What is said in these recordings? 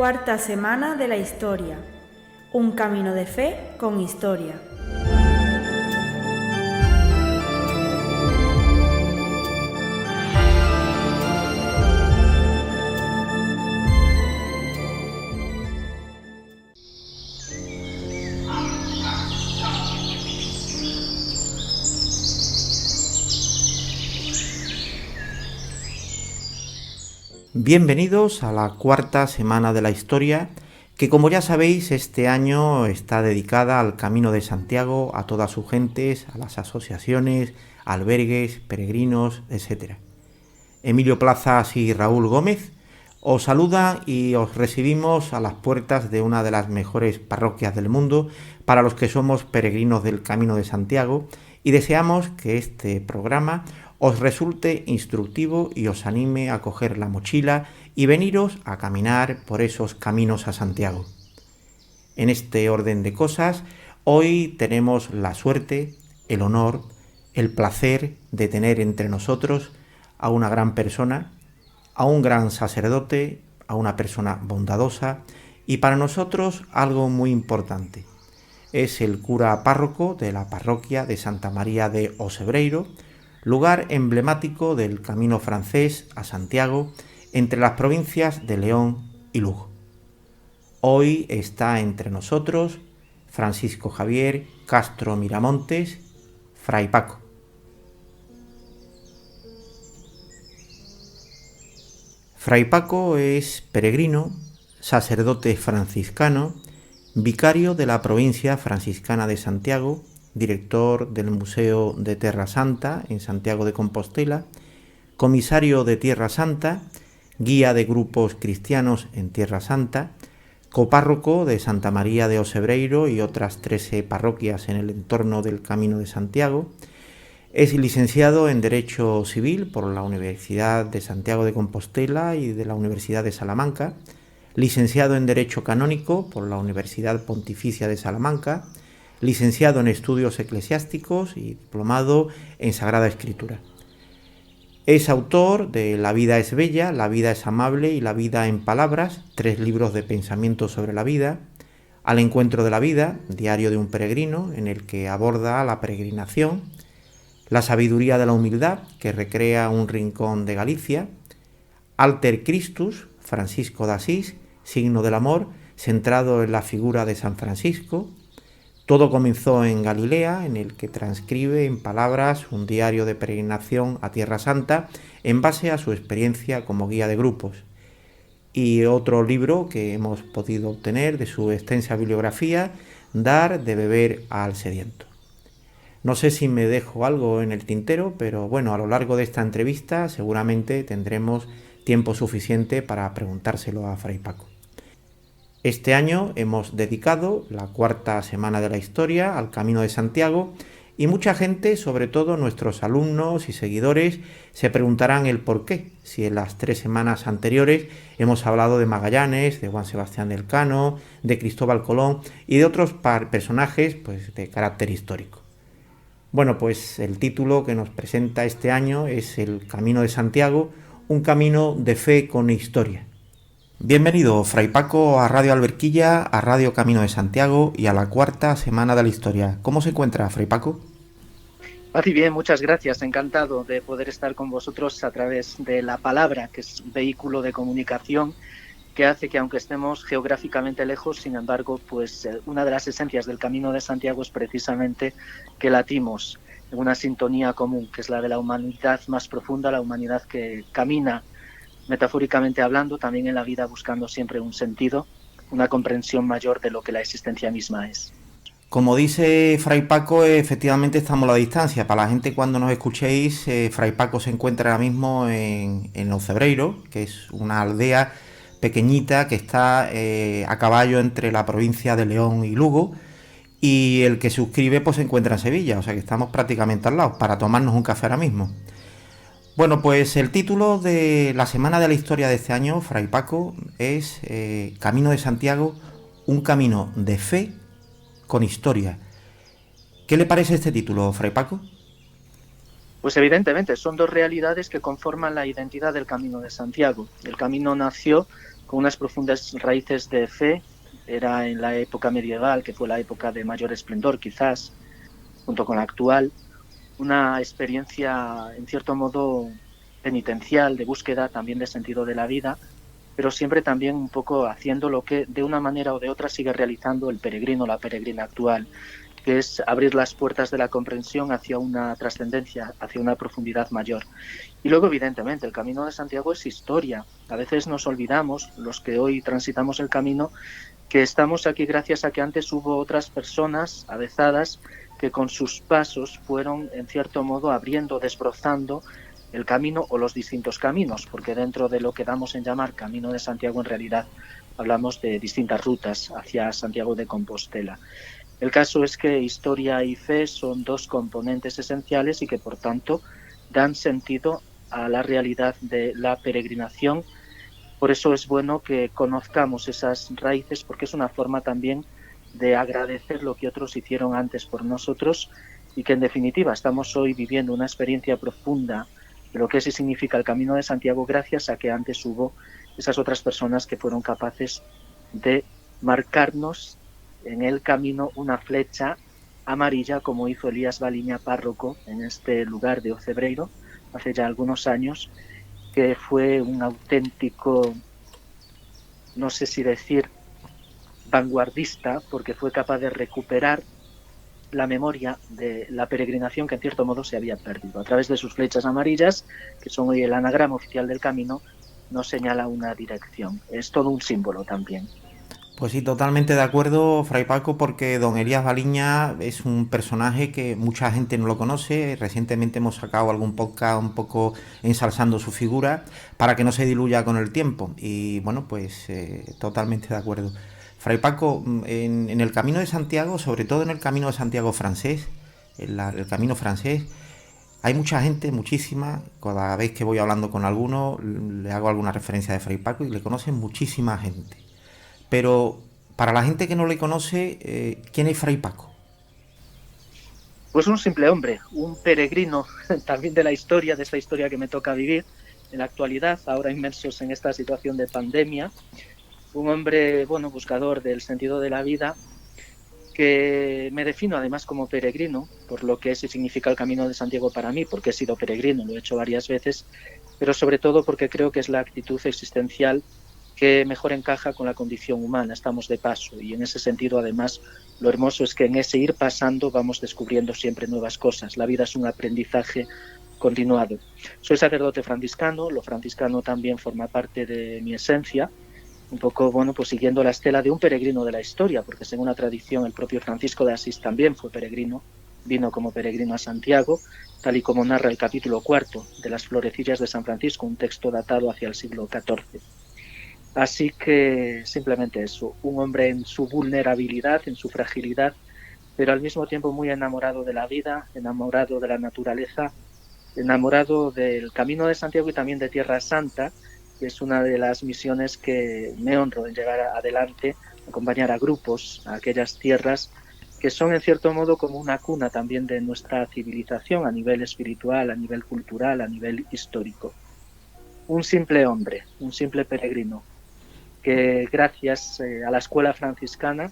Cuarta semana de la historia. Un camino de fe con historia. Bienvenidos a la cuarta semana de la historia, que como ya sabéis este año está dedicada al Camino de Santiago, a todas sus gentes, a las asociaciones, albergues, peregrinos, etc. Emilio Plazas y Raúl Gómez os saludan y os recibimos a las puertas de una de las mejores parroquias del mundo para los que somos peregrinos del Camino de Santiago, y deseamos que este programa os resulte instructivo y os anime a coger la mochila y veniros a caminar por esos caminos a Santiago. En este orden de cosas, hoy tenemos la suerte, el honor, el placer de tener entre nosotros a una gran persona, a un gran sacerdote, a una persona bondadosa y para nosotros algo muy importante. Es el cura párroco de la parroquia de Santa María de Ocebreiro, lugar emblemático del camino francés a Santiago entre las provincias de León y Lugo. Hoy está entre nosotros Francisco Javier Castro Miramontes, Fray Paco. Fray Paco es peregrino, sacerdote franciscano, vicario de la provincia franciscana de Santiago, director del Museo de Terra Santa en Santiago de Compostela, comisario de Tierra Santa, guía de grupos cristianos en Tierra Santa, copárroco de Santa María de Ocebreiro y otras 13 parroquias en el entorno del Camino de Santiago. Es licenciado en Derecho Civil por la Universidad de Santiago de Compostela y de la Universidad de Salamanca, licenciado en Derecho Canónico por la Universidad Pontificia de Salamanca, licenciado en Estudios Eclesiásticos y diplomado en Sagrada Escritura. Es autor de La vida es bella, La vida es amable y La vida en palabras, 3 libros de pensamiento sobre la vida, Al encuentro de la vida, Diario de un peregrino, en el que aborda la peregrinación, La sabiduría de la humildad, que recrea un rincón de Galicia, Alter Christus, Francisco de Asís, signo del amor, centrado en la figura de San Francisco. Todo comenzó en Galilea, en el que transcribe en palabras un diario de peregrinación a Tierra Santa en base a su experiencia como guía de grupos. Y otro libro que hemos podido obtener de su extensa bibliografía, Dar de beber al sediento. No sé si me dejo algo en el tintero, pero bueno, a lo largo de esta entrevista seguramente tendremos tiempo suficiente para preguntárselo a Fray Paco. Este año hemos dedicado la cuarta semana de la historia al Camino de Santiago y mucha gente, sobre todo nuestros alumnos y seguidores, se preguntarán el por qué, si en las 3 semanas anteriores hemos hablado de Magallanes, de Juan Sebastián del Cano, de Cristóbal Colón y de otros personajes de carácter histórico. Bueno, pues el título que nos presenta este año es El Camino de Santiago, un camino de fe con historia. Bienvenido, Fray Paco, a Radio Alberquilla, a Radio Camino de Santiago y a la cuarta semana de la historia. ¿Cómo se encuentra, Fray Paco? Muy bien, muchas gracias. Encantado de poder estar con vosotros a través de la palabra, que es un vehículo de comunicación que hace que, aunque estemos geográficamente lejos, sin embargo, una de las esencias del Camino de Santiago es precisamente que latimos en una sintonía común, que es la de la humanidad más profunda, la humanidad que camina, metafóricamente hablando, también en la vida buscando siempre un sentido, una comprensión mayor de lo que la existencia misma es. Como dice Fray Paco, efectivamente estamos a la distancia. Para la gente, cuando nos escuchéis, Fray Paco se encuentra ahora mismo en Ocebreiro, que es una aldea pequeñita que está a caballo entre la provincia de León y Lugo, y el que suscribe se encuentra en Sevilla, o sea que estamos prácticamente al lado, para tomarnos un café ahora mismo. Bueno, pues el título de la semana de la historia de este año, Fray Paco, es Camino de Santiago, un camino de fe con historia. ¿Qué le parece este título, Fray Paco? Pues evidentemente son dos realidades que conforman la identidad del Camino de Santiago. El camino nació con unas profundas raíces de fe, era en la época medieval, que fue la época de mayor esplendor quizás, junto con la actual, una experiencia en cierto modo penitencial, de búsqueda también de sentido de la vida, pero siempre también un poco haciendo lo que de una manera o de otra sigue realizando el peregrino, la peregrina actual, que es abrir las puertas de la comprensión hacia una trascendencia, hacia una profundidad mayor. Y luego, evidentemente, el Camino de Santiago es historia. A veces nos olvidamos, los que hoy transitamos el camino, que estamos aquí gracias a que antes hubo otras personas avezadas que con sus pasos fueron, en cierto modo, abriendo, desbrozando el camino o los distintos caminos, porque dentro de lo que damos en llamar Camino de Santiago, en realidad hablamos de distintas rutas hacia Santiago de Compostela. El caso es que historia y fe son dos componentes esenciales y que, por tanto, dan sentido a la realidad de la peregrinación. Por eso es bueno que conozcamos esas raíces, porque es una forma también de agradecer lo que otros hicieron antes por nosotros y que, en definitiva, estamos hoy viviendo una experiencia profunda de lo que es y significa el Camino de Santiago gracias a que antes hubo esas otras personas que fueron capaces de marcarnos en el camino una flecha amarilla, como hizo Elías Baliña, párroco en este lugar de Ocebreiro hace ya algunos años, que fue un auténtico, no sé si decir vanguardista, porque fue capaz de recuperar la memoria de la peregrinación que en cierto modo se había perdido. A través de sus flechas amarillas, que son hoy el anagrama oficial del camino, nos señala una dirección. Es todo un símbolo también. Pues sí, totalmente de acuerdo, Fray Paco, porque don Elías Baliña es un personaje que mucha gente no lo conoce. Recientemente hemos sacado algún podcast un poco ensalzando su figura para que no se diluya con el tiempo. Y bueno, pues totalmente de acuerdo. Fray Paco, en el Camino de Santiago, sobre todo en el Camino de Santiago francés, el Camino francés, hay mucha gente, muchísima. Cada vez que voy hablando con alguno, le hago alguna referencia de Fray Paco y le conocen muchísima gente. Pero para la gente que no le conoce, ¿quién es Fray Paco? Pues un simple hombre, un peregrino también de la historia, de esta historia que me toca vivir en la actualidad, ahora inmersos en esta situación de pandemia. Un hombre, bueno, buscador del sentido de la vida, que me defino además como peregrino, por lo que es y significa el Camino de Santiago para mí, porque he sido peregrino, lo he hecho varias veces, pero sobre todo porque creo que es la actitud existencial que mejor encaja con la condición humana. Estamos de paso y en ese sentido, además, lo hermoso es que en ese ir pasando vamos descubriendo siempre nuevas cosas. La vida es un aprendizaje continuado. Soy sacerdote franciscano, lo franciscano también forma parte de mi esencia, un poco, bueno, pues siguiendo la estela de un peregrino de la historia, porque según la tradición el propio Francisco de Asís también fue peregrino, vino como peregrino a Santiago, tal y como narra el capítulo 4 de las Florecillas de San Francisco, un texto datado hacia el siglo XIV. Así que simplemente eso, un hombre en su vulnerabilidad, en su fragilidad, pero al mismo tiempo muy enamorado de la vida, enamorado de la naturaleza, enamorado del Camino de Santiago y también de Tierra Santa, que es una de las misiones que me honro en llevar adelante, acompañar a grupos a aquellas tierras que son en cierto modo como una cuna también de nuestra civilización a nivel espiritual, a nivel cultural, a nivel histórico. Un simple hombre, un simple peregrino, que gracias a la escuela franciscana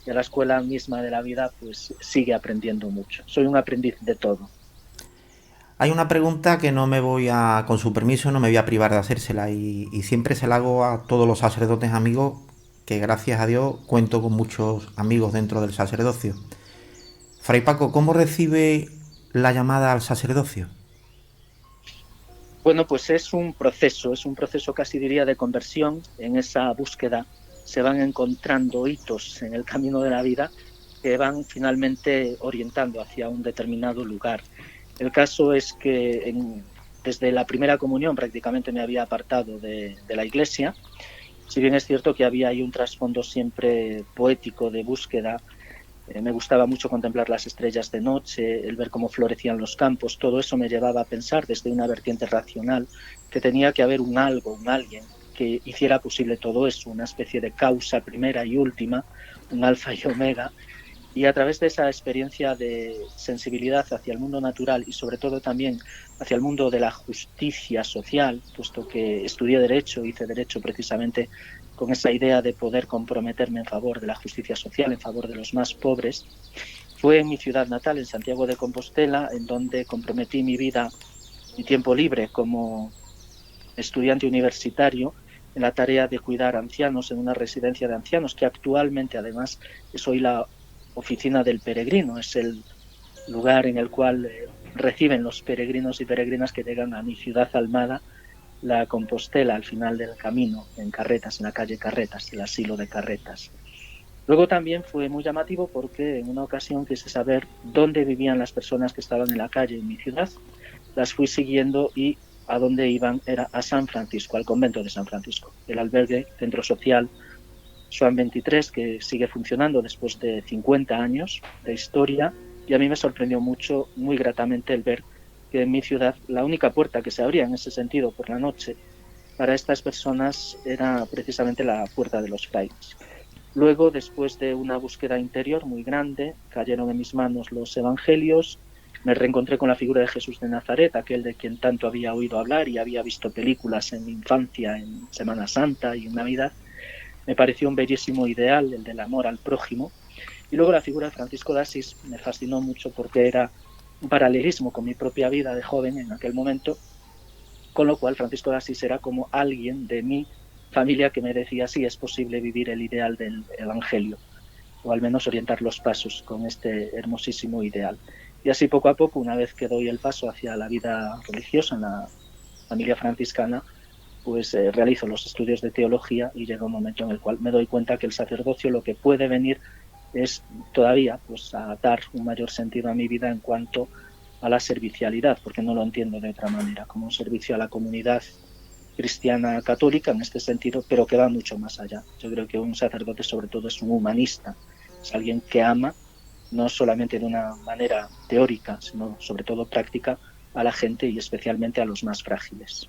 y a la escuela misma de la vida, pues sigue aprendiendo mucho. Soy un aprendiz de todo. Hay una pregunta que no me voy a, con su permiso, no me voy a privar de hacérsela y siempre se la hago a todos los sacerdotes amigos, que gracias a Dios cuento con muchos amigos dentro del sacerdocio. Fray Paco, ¿cómo recibe la llamada al sacerdocio? Bueno, pues es un proceso casi diría de conversión. En esa búsqueda se van encontrando hitos en el camino de la vida que van finalmente orientando hacia un determinado lugar. El caso es que desde la primera comunión prácticamente me había apartado de la iglesia, si bien es cierto que había ahí un trasfondo siempre poético de búsqueda. Me gustaba mucho contemplar las estrellas de noche, el ver cómo florecían los campos. Todo eso me llevaba a pensar desde una vertiente racional que tenía que haber un algo, un alguien que hiciera posible todo eso, una especie de causa primera y última, un alfa y omega, Y a través de esa experiencia de sensibilidad hacia el mundo natural y sobre todo también hacia el mundo de la justicia social, puesto que estudié Derecho, hice Derecho precisamente con esa idea de poder comprometerme en favor de la justicia social, en favor de los más pobres, fue en mi ciudad natal, en Santiago de Compostela, en donde comprometí mi vida, mi tiempo libre como estudiante universitario, en la tarea de cuidar ancianos en una residencia de ancianos, que actualmente además es hoy la oficina del peregrino, es el lugar en el cual reciben los peregrinos y peregrinas que llegan a mi ciudad amada, la Compostela, al final del camino, en Carretas, en la calle Carretas, el asilo de Carretas. Luego también fue muy llamativo porque en una ocasión quise saber dónde vivían las personas que estaban en la calle en mi ciudad, las fui siguiendo y a dónde iban era a San Francisco, al convento de San Francisco, el albergue, centro social Joan 23, que sigue funcionando después de 50 años de historia, y a mí me sorprendió mucho, muy gratamente, el ver que en mi ciudad la única puerta que se abría en ese sentido por la noche para estas personas era precisamente la puerta de los frailes. Luego, después de una búsqueda interior muy grande, cayeron en mis manos los evangelios, me reencontré con la figura de Jesús de Nazaret, aquel de quien tanto había oído hablar y había visto películas en mi infancia, en Semana Santa y en Navidad. Me pareció un bellísimo ideal, el del amor al prójimo. Y luego la figura de Francisco de Asís me fascinó mucho porque era un paralelismo con mi propia vida de joven en aquel momento, con lo cual Francisco de Asís era como alguien de mi familia que me decía sí, es posible vivir el ideal del Evangelio, o al menos orientar los pasos con este hermosísimo ideal. Y así poco a poco, una vez que doy el paso hacia la vida religiosa en la familia franciscana, pues realizo los estudios de teología y llega un momento en el cual me doy cuenta que el sacerdocio lo que puede venir es todavía pues a dar un mayor sentido a mi vida en cuanto a la servicialidad, porque no lo entiendo de otra manera, como un servicio a la comunidad cristiana católica en este sentido, pero que va mucho más allá. Yo creo que un sacerdote sobre todo es un humanista, es alguien que ama no solamente de una manera teórica, sino sobre todo práctica a la gente y especialmente a los más frágiles.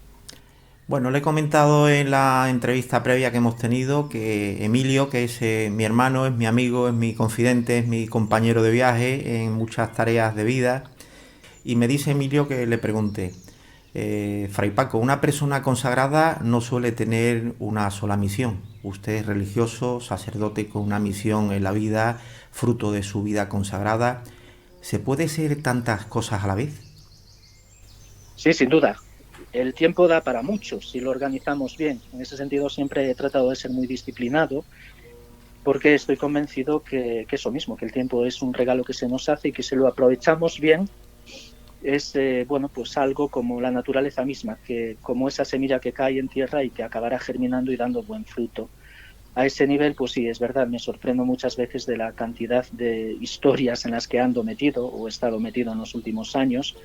Bueno, le he comentado en la entrevista previa que hemos tenido que Emilio, que es mi hermano, es mi amigo, es mi confidente, es mi compañero de viaje en muchas tareas de vida. Y me dice Emilio que le pregunte, Fray Paco, una persona consagrada no suele tener una sola misión. Usted es religioso, sacerdote con una misión en la vida, fruto de su vida consagrada. ¿Se puede ser tantas cosas a la vez? Sí, sin duda. El tiempo da para mucho si lo organizamos bien. En ese sentido siempre he tratado de ser muy disciplinado porque estoy convencido que eso mismo, que el tiempo es un regalo que se nos hace y que si lo aprovechamos bien es pues algo como la naturaleza misma, que como esa semilla que cae en tierra y que acabará germinando y dando buen fruto. A ese nivel, pues sí, es verdad, me sorprendo muchas veces de la cantidad de historias en las que ando metido o he estado metido en los últimos años,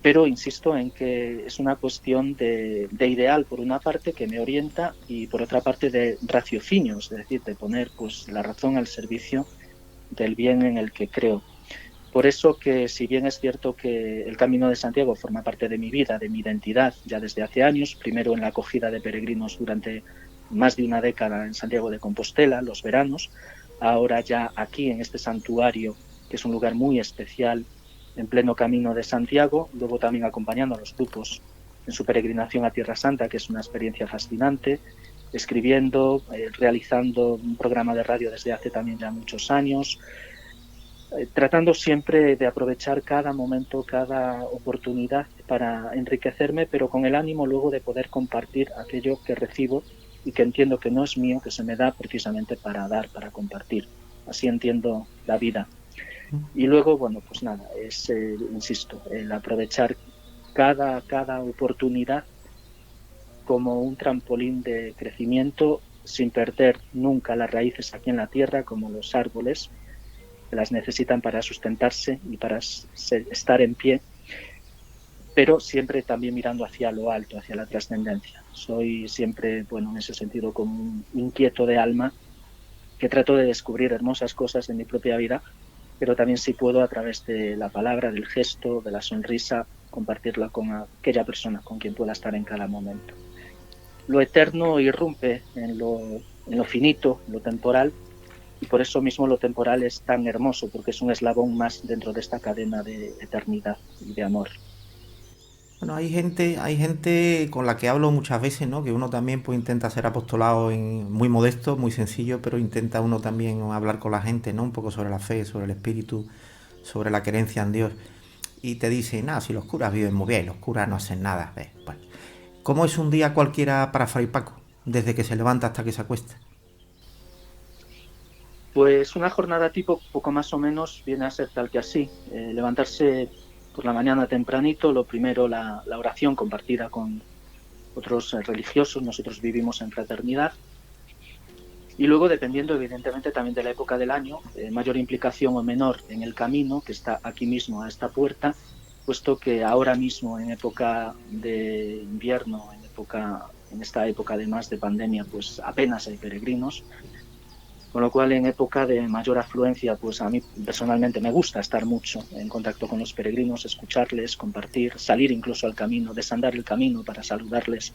pero insisto en que es una cuestión de ideal por una parte que me orienta y por otra parte de raciocinio, es decir, de poner pues la razón al servicio del bien en el que creo. Por eso que si bien es cierto que el Camino de Santiago forma parte de mi vida, de mi identidad ya desde hace años, primero en la acogida de peregrinos durante más de una década en Santiago de Compostela, los veranos, ahora ya aquí en este santuario, que es un lugar muy especial, en pleno Camino de Santiago, luego también acompañando a los grupos en su peregrinación a Tierra Santa, que es una experiencia fascinante, escribiendo, realizando un programa de radio desde hace también ya muchos años, tratando siempre de aprovechar cada momento, cada oportunidad para enriquecerme, pero con el ánimo luego de poder compartir aquello que recibo y que entiendo que no es mío, que se me da precisamente para dar, para compartir. Así entiendo la vida. Y luego, bueno, pues nada, es, insisto, el aprovechar cada oportunidad como un trampolín de crecimiento sin perder nunca las raíces aquí en la tierra, como los árboles, que las necesitan para sustentarse y para estar en pie, pero siempre también mirando hacia lo alto, hacia la trascendencia. Soy siempre, bueno, en ese sentido, como un inquieto de alma que trato de descubrir hermosas cosas de mi propia vida, pero también si puedo a través de la palabra, del gesto, de la sonrisa, compartirla con aquella persona con quien pueda estar en cada momento. Lo eterno irrumpe en lo finito, en lo temporal, y por eso mismo lo temporal es tan hermoso, porque es un eslabón más dentro de esta cadena de eternidad y de amor. Bueno, hay gente con la que hablo muchas veces, ¿no? Que uno también pues intenta ser apostolado muy modesto, muy sencillo, pero intenta uno también hablar con la gente, ¿no? Un poco sobre la fe, sobre el espíritu, sobre la creencia en Dios. Y te dicen, si los curas viven muy bien, los curas no hacen nada. Bueno, ¿cómo es un día cualquiera para Fray Paco, desde que se levanta hasta que se acuesta? Pues una jornada tipo, poco más o menos, viene a ser tal que así. Levantarse por la mañana tempranito, lo primero la oración compartida con otros religiosos, nosotros vivimos en fraternidad. Y luego, dependiendo evidentemente también de la época del año, mayor implicación o menor en el camino, que está aquí mismo a esta puerta, puesto que ahora mismo en época de invierno, en esta época además de pandemia, pues apenas hay peregrinos, con lo cual en época de mayor afluencia, pues a mí personalmente me gusta estar mucho en contacto con los peregrinos, escucharles, compartir, salir incluso al camino, desandar el camino para saludarles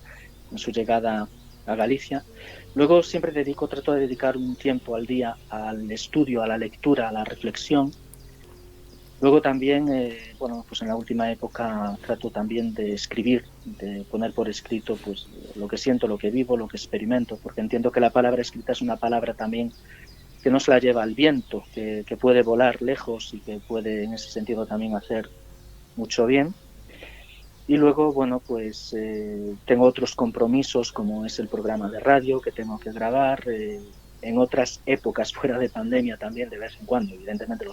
en su llegada a Galicia. Luego siempre trato de dedicar un tiempo al día al estudio, a la lectura, a la reflexión. Luego también, pues en la última época trato también de escribir, de poner por escrito pues lo que siento, lo que vivo, lo que experimento, porque entiendo que la palabra escrita es una palabra también que no se la lleva al viento, que puede volar lejos y que puede en ese sentido también hacer mucho bien. Y luego, pues tengo otros compromisos, como es el programa de radio que tengo que grabar, en otras épocas fuera de pandemia también, de vez en cuando, evidentemente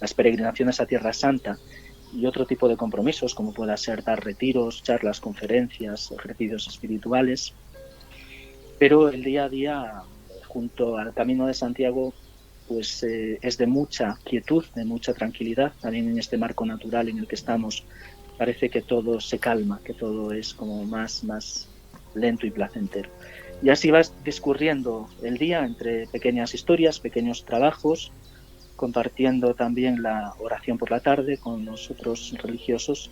las peregrinaciones a Tierra Santa y otro tipo de compromisos, como pueda ser dar retiros, charlas, conferencias, ejercicios espirituales. Pero el día a día, junto al Camino de Santiago, pues es de mucha quietud, de mucha tranquilidad, también en este marco natural en el que estamos. Parece que todo se calma, que todo es como más lento y placentero. Y así vas discurriendo el día entre pequeñas historias, pequeños trabajos, compartiendo también la oración por la tarde con los otros religiosos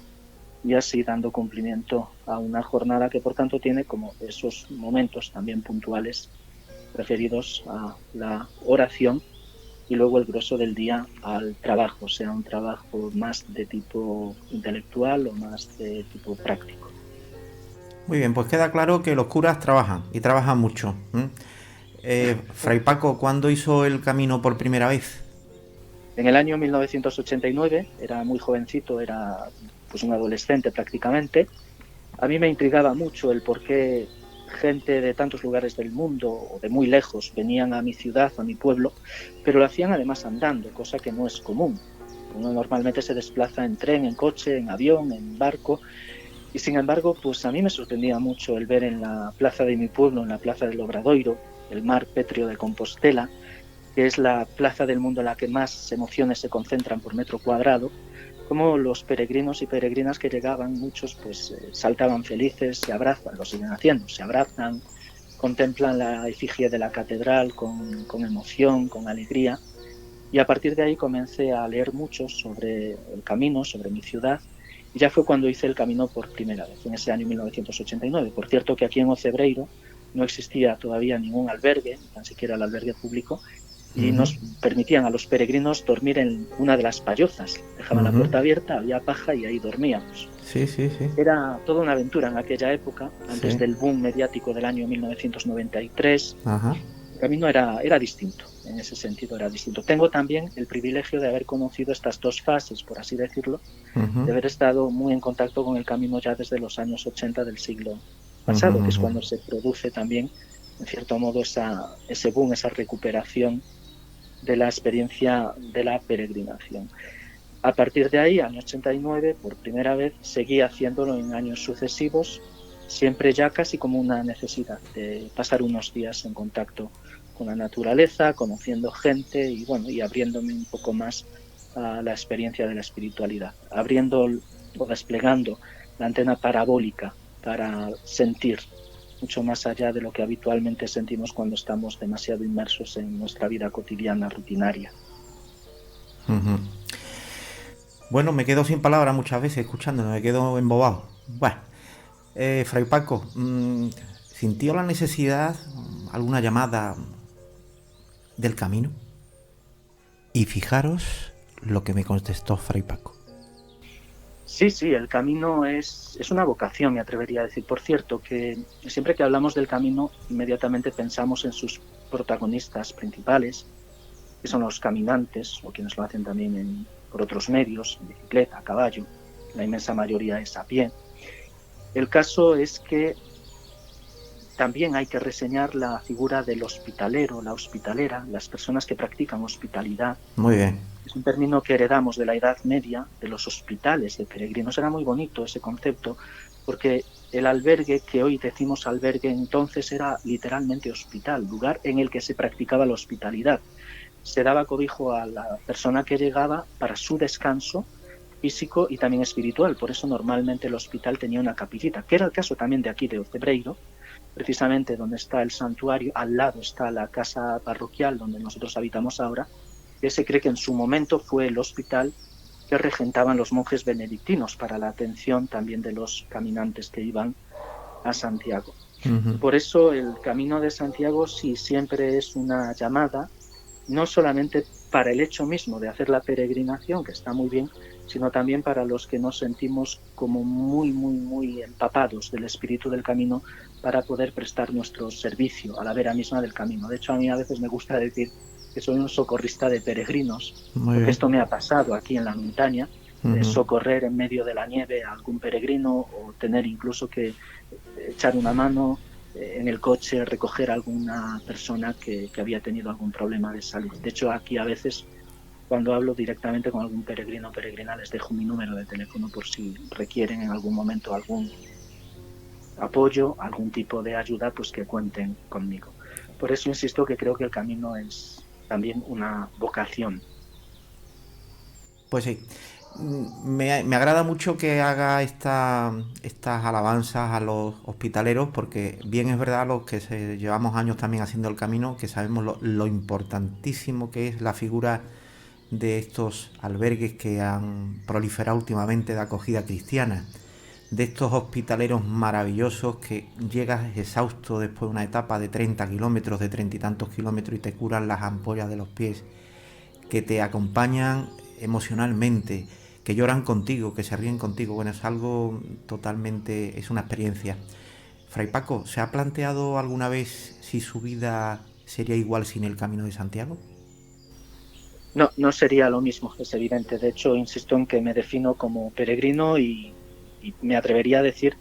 y así dando cumplimiento a una jornada que por tanto tiene como esos momentos también puntuales referidos a la oración y luego el grueso del día al trabajo, sea un trabajo más de tipo intelectual o más de tipo práctico. Muy bien, pues queda claro que los curas trabajan y trabajan mucho. Fray Paco, ¿cuándo hizo el camino por primera vez? En el año 1989, era muy jovencito, era pues un adolescente prácticamente. A mí me intrigaba mucho el por qué gente de tantos lugares del mundo o de muy lejos venían a mi ciudad, a mi pueblo, pero lo hacían además andando, cosa que no es común. Uno normalmente se desplaza en tren, en coche, en avión, en barco, y sin embargo, pues a mí me sorprendía mucho el ver en la plaza de mi pueblo, en la plaza del Obradoiro, el mar pétreo de Compostela, que es la plaza del mundo en la que más emociones se concentran por metro cuadrado, como los peregrinos y peregrinas que llegaban, muchos pues saltaban felices, se abrazan, lo siguen haciendo, se abrazan, contemplan la efigie de la catedral con emoción, con alegría, y a partir de ahí comencé a leer mucho sobre el camino, sobre mi ciudad, y ya fue cuando hice el camino por primera vez, en ese año 1989. Por cierto que aquí en Ocebreiro no existía todavía ningún albergue, ni tan siquiera el albergue público, y nos permitían a los peregrinos dormir en una de las payozas. Dejaban la puerta abierta, había paja y ahí dormíamos. Sí. Era toda una aventura en aquella época, antes del boom mediático del año 1993. Ajá. El camino era distinto, en ese sentido era distinto. Tengo también el privilegio de haber conocido estas dos fases, por así decirlo, de haber estado muy en contacto con el camino ya desde los años 80 del siglo pasado, que es cuando se produce también, en cierto modo, ese boom, esa recuperación de la experiencia de la peregrinación. A partir de ahí, año 89, por primera vez, seguí haciéndolo en años sucesivos, siempre ya casi como una necesidad de pasar unos días en contacto con la naturaleza, conociendo gente y abriéndome un poco más a la experiencia de la espiritualidad, abriendo o desplegando la antena parabólica para sentir mucho más allá de lo que habitualmente sentimos cuando estamos demasiado inmersos en nuestra vida cotidiana, rutinaria. Bueno, me quedo sin palabras muchas veces escuchándonos, me quedo embobado. Bueno, Fray Paco, ¿sintió la necesidad, alguna llamada del camino? Y fijaros lo que me contestó Fray Paco. Sí, el camino es una vocación, me atrevería a decir. Por cierto, que siempre que hablamos del camino, inmediatamente pensamos en sus protagonistas principales, que son los caminantes, o quienes lo hacen también por otros medios, en bicicleta, a caballo. La inmensa mayoría es a pie. El caso es que también hay que reseñar la figura del hospitalero, la hospitalera, las personas que practican hospitalidad. Muy bien. Es un término que heredamos de la Edad Media, de los hospitales de peregrinos. Era muy bonito ese concepto, porque el albergue, que hoy decimos albergue, entonces era literalmente hospital, lugar en el que se practicaba la hospitalidad. Se daba cobijo a la persona que llegaba para su descanso físico y también espiritual. Por eso normalmente el hospital tenía una capillita, que era el caso también de aquí de Ocebreiro, precisamente donde está el santuario. Al lado está la casa parroquial donde nosotros habitamos ahora, que se cree que en su momento fue el hospital que regentaban los monjes benedictinos para la atención también de los caminantes que iban a Santiago. Uh-huh. Por eso el Camino de Santiago sí siempre es una llamada, no solamente para el hecho mismo de hacer la peregrinación, que está muy bien, sino también para los que nos sentimos como muy empapados del espíritu del camino, para poder prestar nuestro servicio a la vera misma del camino. De hecho, a mí a veces me gusta decir que soy un socorrista de peregrinos, porque esto me ha pasado aquí en la montaña, socorrer en medio de la nieve a algún peregrino, o tener incluso que echar una mano en el coche, recoger a alguna persona que había tenido algún problema de salud. De hecho, aquí a veces, cuando hablo directamente con algún peregrino o peregrina, les dejo mi número de teléfono por si requieren en algún momento algún apoyo, algún tipo de ayuda, pues que cuenten conmigo. Por eso insisto que creo que el camino es también una vocación. Pues sí, me agrada mucho que haga estas alabanzas a los hospitaleros, porque bien es verdad, los que llevamos años también haciendo el camino, que sabemos lo importantísimo que es la figura de estos albergues que han proliferado últimamente de acogida cristiana, de estos hospitaleros maravillosos que llegas exhausto después de una etapa de 30 kilómetros, de 30 y tantos kilómetros, y te curan las ampollas de los pies, que te acompañan emocionalmente, que lloran contigo, que se ríen contigo. Bueno, es algo totalmente, es una experiencia. Fray Paco, ¿se ha planteado alguna vez si su vida sería igual sin el Camino de Santiago? No sería lo mismo, es evidente. De hecho, insisto en que me defino como peregrino y me atrevería a decir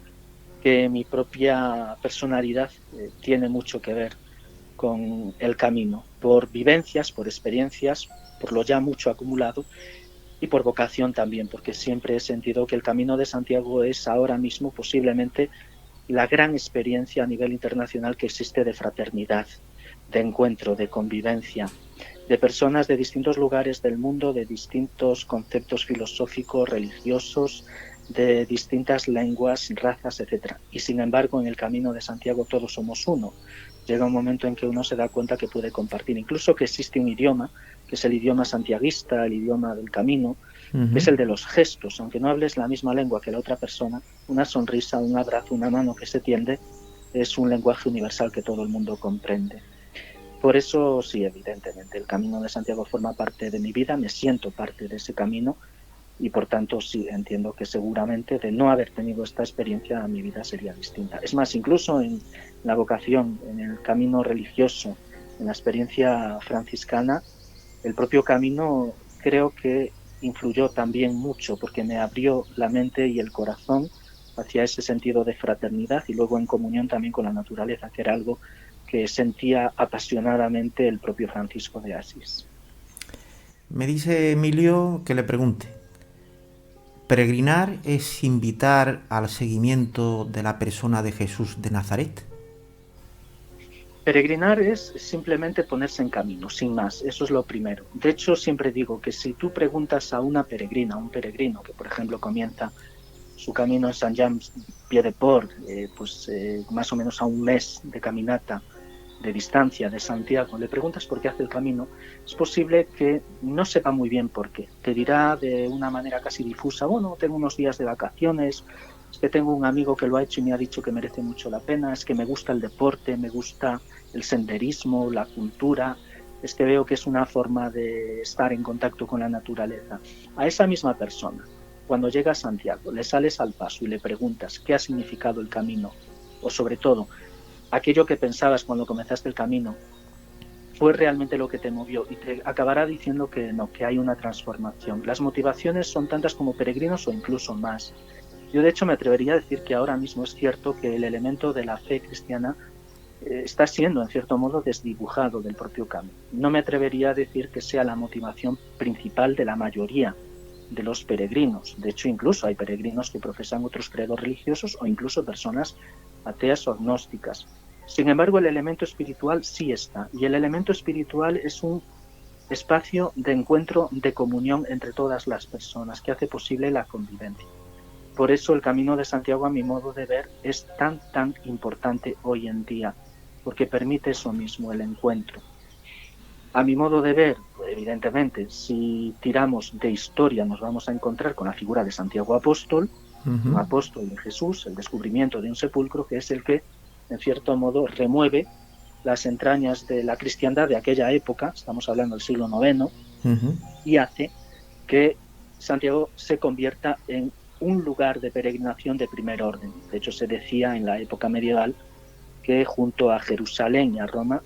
que mi propia personalidad tiene mucho que ver con el camino, por vivencias, por experiencias, por lo ya mucho acumulado, y por vocación también, porque siempre he sentido que el Camino de Santiago es ahora mismo posiblemente la gran experiencia a nivel internacional que existe de fraternidad, de encuentro, de convivencia, de personas de distintos lugares del mundo, de distintos conceptos filosóficos, religiosos, de distintas lenguas, razas, etc. Y sin embargo, en el Camino de Santiago todos somos uno. Llega un momento en que uno se da cuenta que puede compartir, incluso que existe un idioma, que es el idioma santiaguista, el idioma del camino, que es el de los gestos. Aunque no hables la misma lengua que la otra persona, una sonrisa, un abrazo, una mano que se tiende, es un lenguaje universal que todo el mundo comprende. Por eso, sí, evidentemente, el Camino de Santiago forma parte de mi vida, me siento parte de ese camino, y por tanto sí entiendo que seguramente de no haber tenido esta experiencia mi vida sería distinta. Es más, incluso en la vocación, en el camino religioso, en la experiencia franciscana, el propio camino creo que influyó también mucho, porque me abrió la mente y el corazón hacia ese sentido de fraternidad y luego en comunión también con la naturaleza, que era algo que sentía apasionadamente el propio Francisco de Asís. Me dice Emilio que le pregunte: ¿peregrinar es invitar al seguimiento de la persona de Jesús de Nazaret? Peregrinar es simplemente ponerse en camino, sin más, eso es lo primero. De hecho, siempre digo que si tú preguntas a una peregrina, a un peregrino que, por ejemplo, comienza su camino en Saint-Jean-Pied-de-Port, más o menos a un mes de caminata de distancia de Santiago, le preguntas por qué hace el camino, es posible que no sepa muy bien por qué. Te dirá de una manera casi difusa: bueno, tengo unos días de vacaciones, es que tengo un amigo que lo ha hecho y me ha dicho que merece mucho la pena, es que me gusta el deporte, me gusta el senderismo, la cultura, es que veo que es una forma de estar en contacto con la naturaleza. A esa misma persona, cuando llega a Santiago, le sales al paso y le preguntas qué ha significado el camino, o sobre todo, aquello que pensabas cuando comenzaste el camino, fue realmente lo que te movió, y te acabará diciendo que no, que hay una transformación. Las motivaciones son tantas como peregrinos o incluso más. Yo de hecho me atrevería a decir que ahora mismo es cierto que el elemento de la fe cristiana está siendo en cierto modo desdibujado del propio camino. No me atrevería a decir que sea la motivación principal de la mayoría de los peregrinos. De hecho, incluso hay peregrinos que profesan otros credos religiosos o incluso personas ateas o agnósticas. Sin embargo, el elemento espiritual sí está, y el elemento espiritual es un espacio de encuentro, de comunión entre todas las personas que hace posible la convivencia. Por eso el Camino de Santiago, a mi modo de ver, es tan importante hoy en día, porque permite eso mismo, el encuentro. A mi modo de ver, evidentemente, si tiramos de historia nos vamos a encontrar con la figura de Santiago Apóstol, un apóstol de Jesús, el descubrimiento de un sepulcro, que es el que, en cierto modo, remueve las entrañas de la cristiandad de aquella época, estamos hablando del siglo IX, y hace que Santiago se convierta en un lugar de peregrinación de primer orden. De hecho, se decía en la época medieval que junto a Jerusalén y a Roma,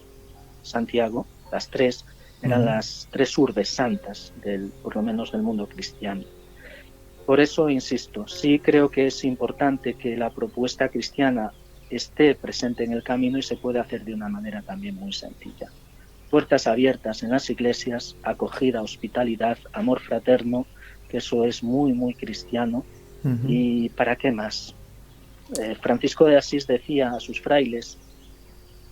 Santiago, las tres, eran las tres urbes santas, por lo menos del mundo cristiano. Por eso, insisto, sí creo que es importante que la propuesta cristiana esté presente en el camino, y se puede hacer de una manera también muy sencilla. Puertas abiertas en las iglesias, acogida, hospitalidad, amor fraterno, que eso es muy cristiano. ¿Y para qué más? Francisco de Asís decía a sus frailes,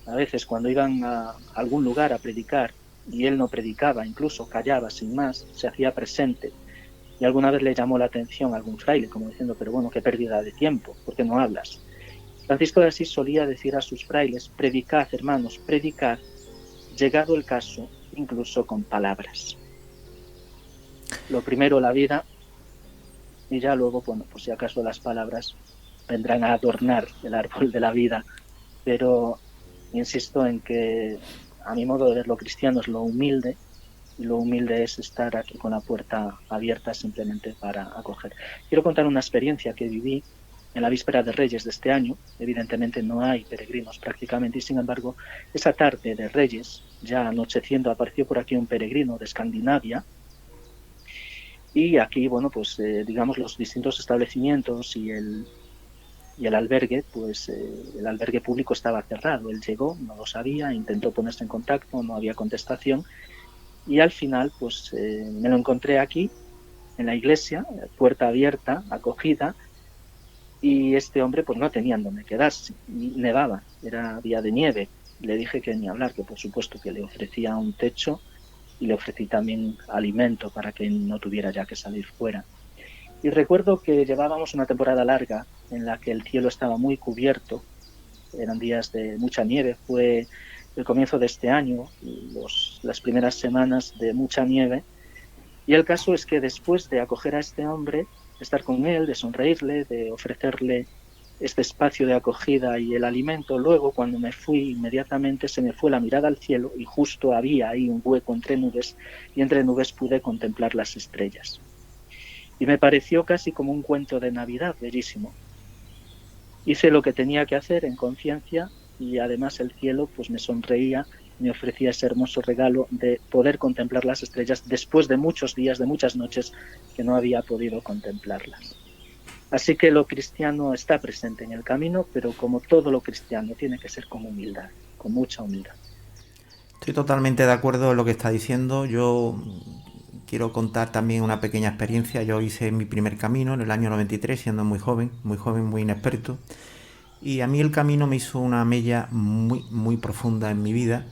a veces cuando iban a algún lugar a predicar, y él no predicaba, incluso callaba sin más, se hacía presente, y alguna vez le llamó la atención a algún fraile, como diciendo, pero bueno, qué pérdida de tiempo, ¿por qué no hablas? Francisco de Asís solía decir a sus frailes, predicad, hermanos, predicad, llegado el caso, incluso con palabras. Lo primero, la vida, y ya luego, bueno, pues si acaso las palabras vendrán a adornar el árbol de la vida, pero insisto en que, a mi modo de ver, lo cristiano es lo humilde, y lo humilde es estar aquí con la puerta abierta simplemente para acoger. Quiero contar una experiencia que viví en la víspera de Reyes de este año. Evidentemente no hay peregrinos prácticamente, y sin embargo, esa tarde de Reyes, ya anocheciendo, apareció por aquí un peregrino de Escandinavia, y aquí, bueno, pues digamos los distintos establecimientos y el albergue, pues el albergue público estaba cerrado. Él llegó, no lo sabía, intentó ponerse en contacto, no había contestación, y al final pues me lo encontré aquí en la iglesia, puerta abierta, acogida, y este hombre pues no tenía dónde quedarse, y nevaba, era día de nieve. Le dije que ni hablar, que por supuesto que le ofrecía un techo, y le ofrecí también alimento para que no tuviera ya que salir fuera. Y recuerdo que llevábamos una temporada larga en la que el cielo estaba muy cubierto, eran días de mucha nieve, fue el comienzo de este año, las primeras semanas de mucha nieve, y el caso es que después de acoger a este hombre, de estar con él, de sonreírle, de ofrecerle este espacio de acogida y el alimento, luego cuando me fui, inmediatamente se me fue la mirada al cielo, y justo había ahí un hueco entre nubes, y entre nubes pude contemplar las estrellas. Y me pareció casi como un cuento de Navidad, bellísimo. Hice lo que tenía que hacer en conciencia, y además el cielo pues me sonreía, me ofrecía ese hermoso regalo de poder contemplar las estrellas después de muchos días, de muchas noches que no había podido contemplarlas. Así que lo cristiano está presente en el camino, pero como todo lo cristiano tiene que ser con humildad, con mucha humildad. Estoy totalmente de acuerdo en lo que está diciendo. Yo quiero contar también una pequeña experiencia. Yo hice mi primer camino en el año 93, siendo muy joven, muy inexperto. Y a mí el camino me hizo una mella muy profunda en mi vida.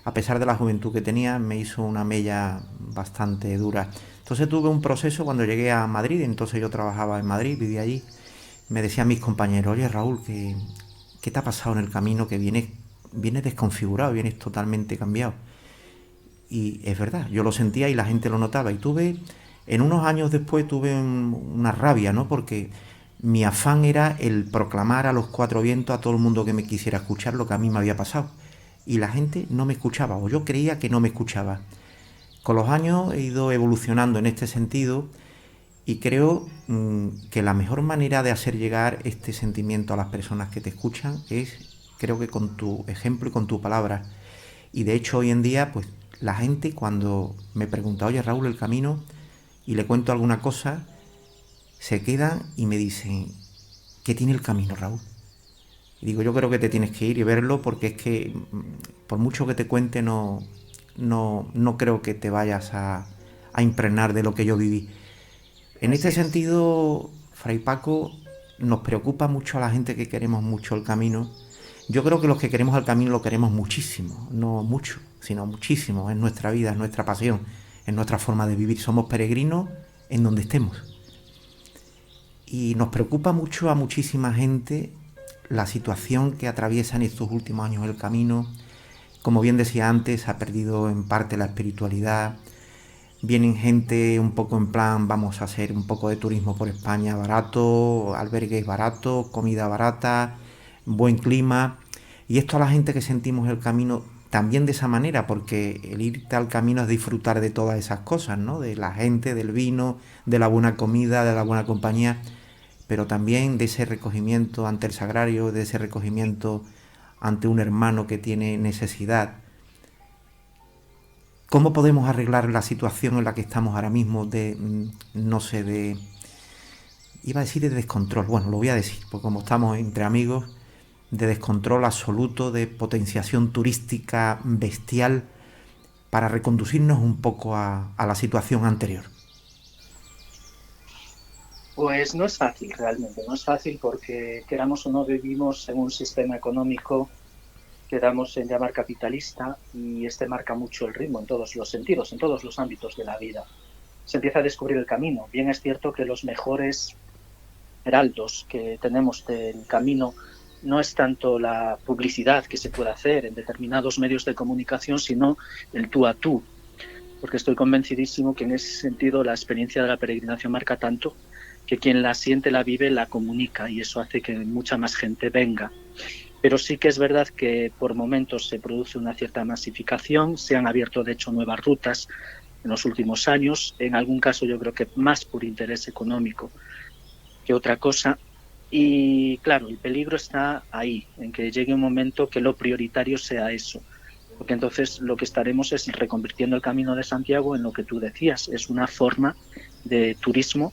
A pesar de la juventud que tenía, me hizo una mella bastante dura. Entonces tuve un proceso cuando llegué a Madrid. Entonces yo trabajaba en Madrid, vivía allí. Me decían mis compañeros, oye Raúl, ¿qué te ha pasado en el camino? Que vienes desconfigurado, vienes totalmente cambiado. Y es verdad, yo lo sentía y la gente lo notaba. Y en unos años después tuve una rabia, ¿no? Porque mi afán era el proclamar a los cuatro vientos a todo el mundo que me quisiera escuchar lo que a mí me había pasado. y la gente no me escuchaba, o yo creía que no me escuchaba. Con los años he ido evolucionando en este sentido y creo que la mejor manera de hacer llegar este sentimiento a las personas que te escuchan es, creo que con tu ejemplo y con tu palabra. Y de hecho hoy en día, pues la gente cuando me pregunta, oye Raúl, el camino, y le cuento alguna cosa, se quedan y me dicen, ¿qué tiene el camino, Raúl? Y digo, yo creo que te tienes que ir y verlo porque es que por mucho que te cuente no creo que te vayas a impregnar de lo que yo viví. En Así este es. sentido, Fray Paco, nos preocupa mucho a la gente que queremos mucho el camino. Yo creo que los que queremos el camino lo queremos muchísimo, no mucho, sino muchísimo. Es nuestra vida, es nuestra pasión, es nuestra forma de vivir. Somos peregrinos en donde estemos. Y nos preocupa mucho a muchísima gente la situación que atraviesa en estos últimos años el camino. Como bien decía antes, ha perdido en parte la espiritualidad. Vienen gente un poco en plan, vamos a hacer un poco de turismo por España barato, albergues baratos, comida barata, buen clima. Y esto a la gente que sentimos el camino también de esa manera, porque el irte al camino es disfrutar de todas esas cosas, ¿no? De la gente, del vino, de la buena comida, de la buena compañía, pero también de ese recogimiento ante el sagrario, de ese recogimiento ante un hermano que tiene necesidad. ¿Cómo podemos arreglar la situación en la que estamos ahora mismo de, no sé, de... Iba a decir de descontrol, bueno, lo voy a decir, porque como estamos entre amigos, de descontrol absoluto, de potenciación turística bestial, para reconducirnos un poco a la situación anterior? Pues no es fácil realmente, no es fácil porque queramos o no vivimos en un sistema económico que damos en llamar capitalista y este marca mucho el ritmo en todos los sentidos, en todos los ámbitos de la vida. Se empieza a descubrir el camino. Bien es cierto que los mejores heraldos que tenemos del camino no es tanto la publicidad que se puede hacer en determinados medios de comunicación, sino el tú a tú, porque estoy convencidísimo que en ese sentido la experiencia de la peregrinación marca tanto que quien la siente, la vive, la comunica y eso hace que mucha más gente venga. Pero sí que es verdad que por momentos se produce una cierta masificación, se han abierto de hecho nuevas rutas en los últimos años, en algún caso yo creo que más por interés económico que otra cosa. Y claro, el peligro está ahí, en que llegue un momento que lo prioritario sea eso, porque entonces lo que estaremos es reconvirtiendo el Camino de Santiago en lo que tú decías, es una forma de turismo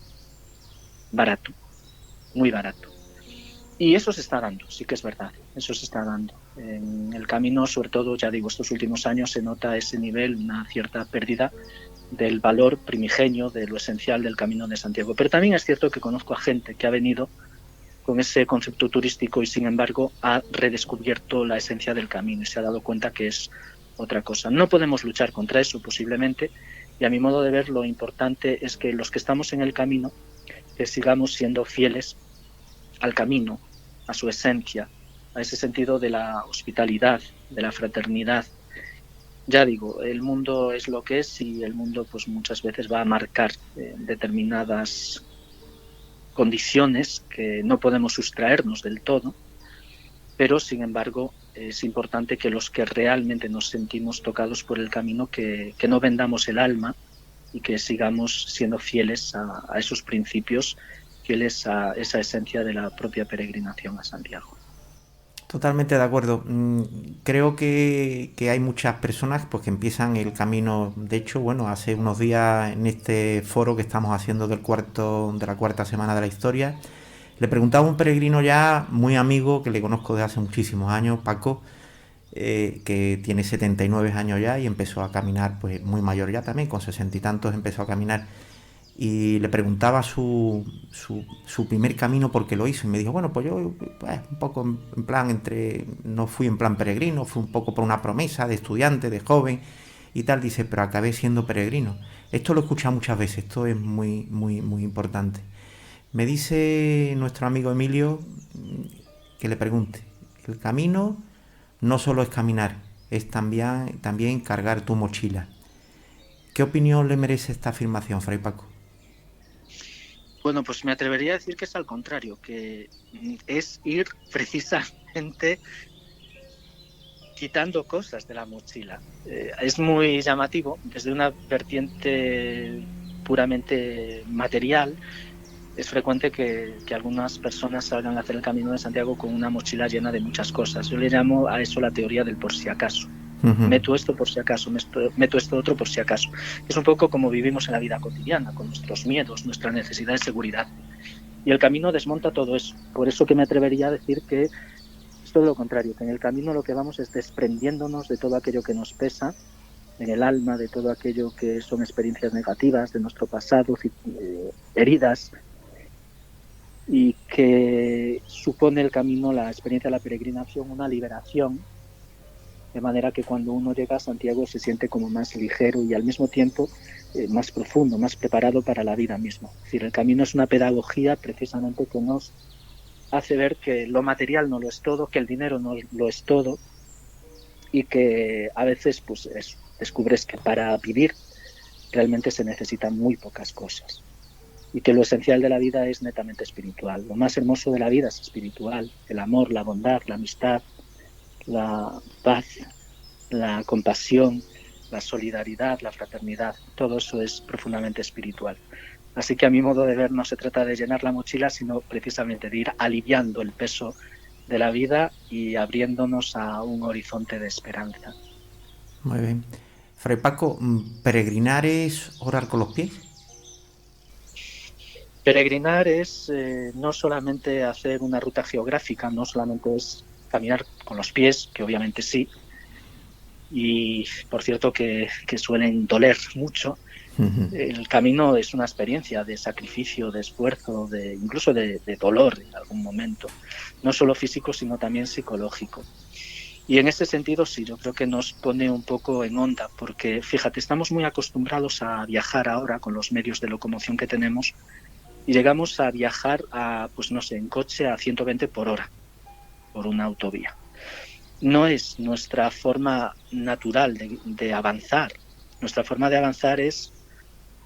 barato, muy barato. Y eso se está dando, sí que es verdad, eso se está dando. En el camino, sobre todo, ya digo, estos últimos años se nota ese nivel, una cierta pérdida del valor primigenio, de lo esencial del Camino de Santiago. Pero también es cierto que conozco a gente que ha venido con ese concepto turístico y, sin embargo, ha redescubierto la esencia del camino y se ha dado cuenta que es otra cosa. No podemos luchar contra eso, posiblemente, y a mi modo de ver, lo importante es que los que estamos en el camino, que sigamos siendo fieles al camino, a su esencia, a ese sentido de la hospitalidad, de la fraternidad. Ya digo, el mundo es lo que es y el mundo pues muchas veces va a marcar determinadas condiciones que no podemos sustraernos del todo, pero sin embargo es importante que los que realmente nos sentimos tocados por el camino, que no vendamos el alma y que sigamos siendo fieles a esos principios, fieles a esa esencia de la propia peregrinación a Santiago. Totalmente de acuerdo. Creo que hay muchas personas pues, que empiezan el camino. De hecho, bueno, hace unos días en este foro que estamos haciendo de la cuarta semana de la historia, le preguntaba a un peregrino ya muy amigo que le conozco desde hace muchísimos años, Paco, que tiene 79 años ya y empezó a caminar, pues muy mayor ya también, con 60 y tantos empezó a caminar. Y le preguntaba su primer camino porque lo hizo y me dijo, bueno, pues yo pues, un poco en plan no fui en plan peregrino, fui un poco por una promesa de estudiante, de joven y tal, dice, pero acabé siendo peregrino. Esto lo he escuchado muchas veces, esto es muy, muy, muy importante. Me dice nuestro amigo Emilio que le pregunte, el camino no solo es caminar, es también cargar tu mochila. ¿Qué opinión le merece esta afirmación, Fray Paco? Bueno, pues me atrevería a decir que es al contrario, que es ir precisamente quitando cosas de la mochila. Es muy llamativo, desde una vertiente puramente material. Es frecuente que algunas personas salgan a hacer el Camino de Santiago con una mochila llena de muchas cosas. Yo le llamo a eso la teoría del por si acaso. Meto esto por si acaso, meto esto otro por si acaso. Es un poco como vivimos en la vida cotidiana, con nuestros miedos, nuestra necesidad de seguridad. Y el camino desmonta todo eso. Por eso que me atrevería a decir que es todo lo contrario, que en el camino lo que vamos es desprendiéndonos de todo aquello que nos pesa en el alma, de todo aquello que son experiencias negativas, de nuestro pasado, heridas, y que supone el camino, la experiencia de la peregrinación, una liberación, de manera que cuando uno llega a Santiago se siente como más ligero y al mismo tiempo más profundo, más preparado para la vida misma. Es decir, el camino es una pedagogía precisamente que nos hace ver que lo material no lo es todo, que el dinero no lo es todo, y que a veces pues descubres que para vivir realmente se necesitan muy pocas cosas, y que lo esencial de la vida es netamente espiritual. Lo más hermoso de la vida es espiritual: el amor, la bondad, la amistad, la paz, la compasión, la solidaridad, la fraternidad. Todo eso es profundamente espiritual. Así que a mi modo de ver no se trata de llenar la mochila, sino precisamente de ir aliviando el peso de la vida y abriéndonos a un horizonte de esperanza. Muy bien. Fray Paco, ¿peregrinar es orar con los pies? Peregrinar es no solamente hacer una ruta geográfica, no solamente es caminar con los pies, que obviamente sí, y por cierto que suelen doler mucho. El camino es una experiencia de sacrificio, de esfuerzo, incluso de dolor en algún momento, no solo físico sino también psicológico. Y en ese sentido sí, yo creo que nos pone un poco en onda, porque fíjate, estamos muy acostumbrados a viajar ahora con los medios de locomoción que tenemos, y llegamos a viajar pues no sé, en coche a 120 por hora por una autovía. No es nuestra forma natural de avanzar. Nuestra forma de avanzar es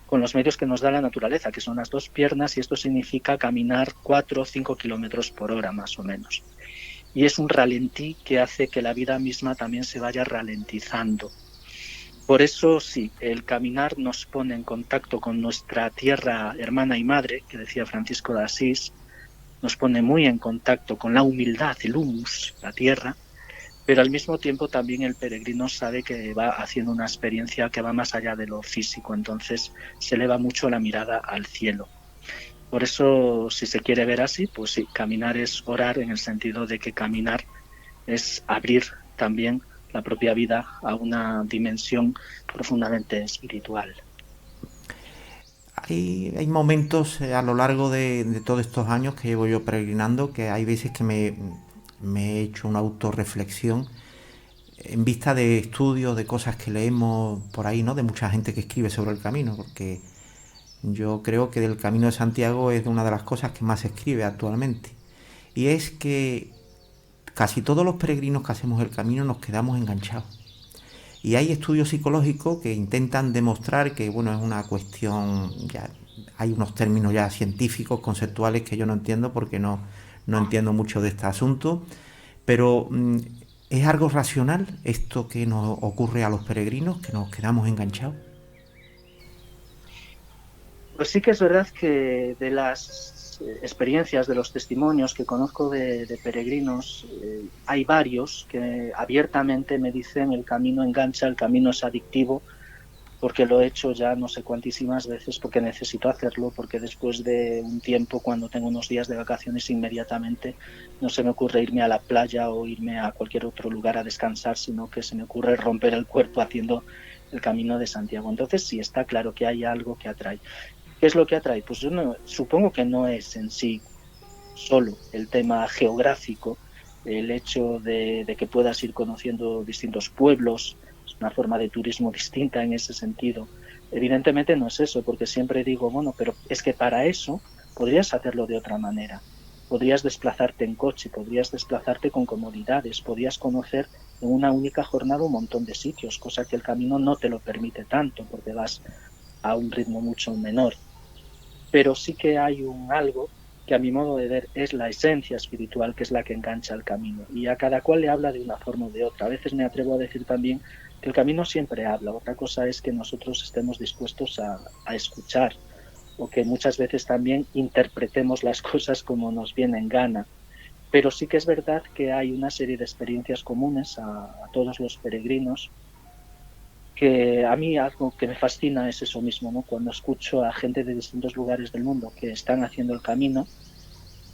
con los medios que nos da la naturaleza, que son las dos piernas, y esto significa caminar 4 o 5 kilómetros por hora más o menos. Y es un ralentí que hace que la vida misma también se vaya ralentizando. Por eso sí, el caminar nos pone en contacto con nuestra tierra hermana y madre, que decía Francisco de Asís, nos pone muy en contacto con la humildad, el humus, la tierra, pero al mismo tiempo también el peregrino sabe que va haciendo una experiencia que va más allá de lo físico, entonces se eleva mucho la mirada al cielo. Por eso, si se quiere ver así, pues sí, caminar es orar, en el sentido de que caminar es abrir también la propia vida a una dimensión profundamente espiritual. Hay momentos a lo largo de todos estos años que llevo yo peregrinando, que hay veces que me he hecho una autorreflexión en vista de estudios, de cosas que leemos por ahí, ¿no? De mucha gente que escribe sobre el camino, porque yo creo que del Camino de Santiago es una de las cosas que más se escribe actualmente. Y es que casi todos los peregrinos que hacemos el camino nos quedamos enganchados. Y hay estudios psicológicos que intentan demostrar que, bueno, es una cuestión, ya hay unos términos ya científicos, conceptuales, que yo no entiendo porque no entiendo mucho de este asunto, pero ¿es algo racional esto que nos ocurre a los peregrinos, que nos quedamos enganchados? Pues sí que es verdad que de las experiencias, de los testimonios que conozco de peregrinos, hay varios que abiertamente me dicen: el camino engancha, el camino es adictivo, porque lo he hecho ya no sé cuantísimas veces, porque necesito hacerlo, porque después de un tiempo, cuando tengo unos días de vacaciones, inmediatamente no se me ocurre irme a la playa o irme a cualquier otro lugar a descansar, sino que se me ocurre romper el cuerpo haciendo el Camino de Santiago. Entonces sí, está claro que hay algo que atrae. ¿Qué es lo que atrae? Pues yo supongo que no es en sí solo el tema geográfico, el hecho de que puedas ir conociendo distintos pueblos, es una forma de turismo distinta en ese sentido. Evidentemente no es eso, porque siempre digo, bueno, pero es que para eso podrías hacerlo de otra manera. Podrías desplazarte en coche, podrías desplazarte con comodidades, podrías conocer en una única jornada un montón de sitios, cosa que el camino no te lo permite tanto, porque vas a un ritmo mucho menor. Pero sí que hay algo que a mi modo de ver es la esencia espiritual, que es la que engancha el camino. Y a cada cual le habla de una forma o de otra. A veces me atrevo a decir también que el camino siempre habla. Otra cosa es que nosotros estemos dispuestos a escuchar, o que muchas veces también interpretemos las cosas como nos viene en gana. Pero sí que es verdad que hay una serie de experiencias comunes a todos los peregrinos, que a mí algo que me fascina es eso mismo, ¿no? Cuando escucho a gente de distintos lugares del mundo que están haciendo el camino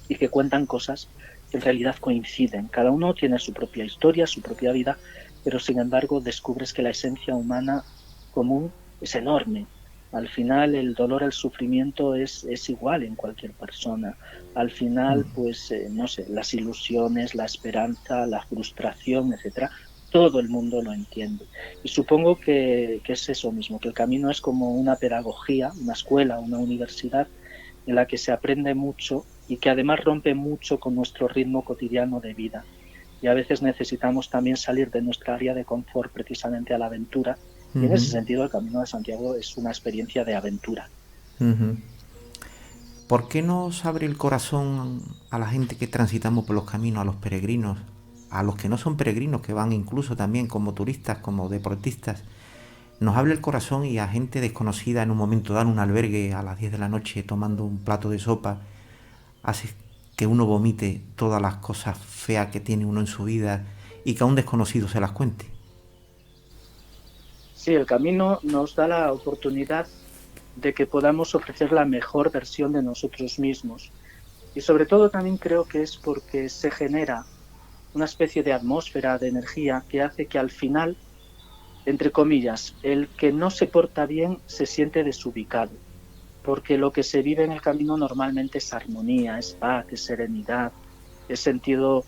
y que cuentan cosas que en realidad coinciden. Cada uno tiene su propia historia, su propia vida, pero sin embargo descubres que la esencia humana común es enorme. Al final el dolor, el sufrimiento es igual en cualquier persona. Al final, pues, no sé, las ilusiones, la esperanza, la frustración, etcétera, todo el mundo lo entiende. Y supongo que es eso mismo, que el camino es como una pedagogía, una escuela, una universidad en la que se aprende mucho y que además rompe mucho con nuestro ritmo cotidiano de vida. Y a veces necesitamos también salir de nuestra área de confort precisamente a la aventura. Y en ese sentido el Camino de Santiago es una experiencia de aventura. ¿Por qué nos abre el corazón a la gente que transitamos por los caminos, a los peregrinos, a los que no son peregrinos, que van incluso también como turistas, como deportistas? Nos abre el corazón, y a gente desconocida en un momento dan un albergue a las 10 de la noche tomando un plato de sopa, hace que uno vomite todas las cosas feas que tiene uno en su vida y que a un desconocido se las cuente. Sí, el camino nos da la oportunidad de que podamos ofrecer la mejor versión de nosotros mismos. Y sobre todo también creo que es porque se genera una especie de atmósfera, de energía, que hace que al final, entre comillas, el que no se porta bien se siente desubicado. Porque lo que se vive en el camino normalmente es armonía, es paz, es serenidad, es sentido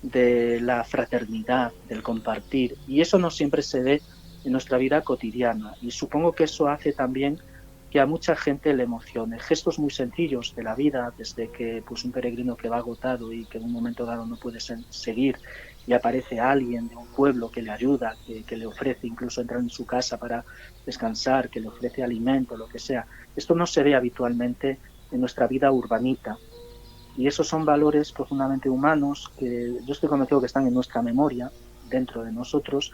de la fraternidad, del compartir. Y eso no siempre se ve en nuestra vida cotidiana. Y supongo que eso hace también que a mucha gente le emocione. Gestos muy sencillos de la vida, desde que pues un peregrino que va agotado y que en un momento dado no puede seguir, y aparece alguien de un pueblo que le ayuda, que le ofrece incluso entrar en su casa para descansar, que le ofrece alimento, lo que sea. Esto no se ve habitualmente en nuestra vida urbanita. Y esos son valores profundamente humanos que yo estoy convencido que están en nuestra memoria, dentro de nosotros,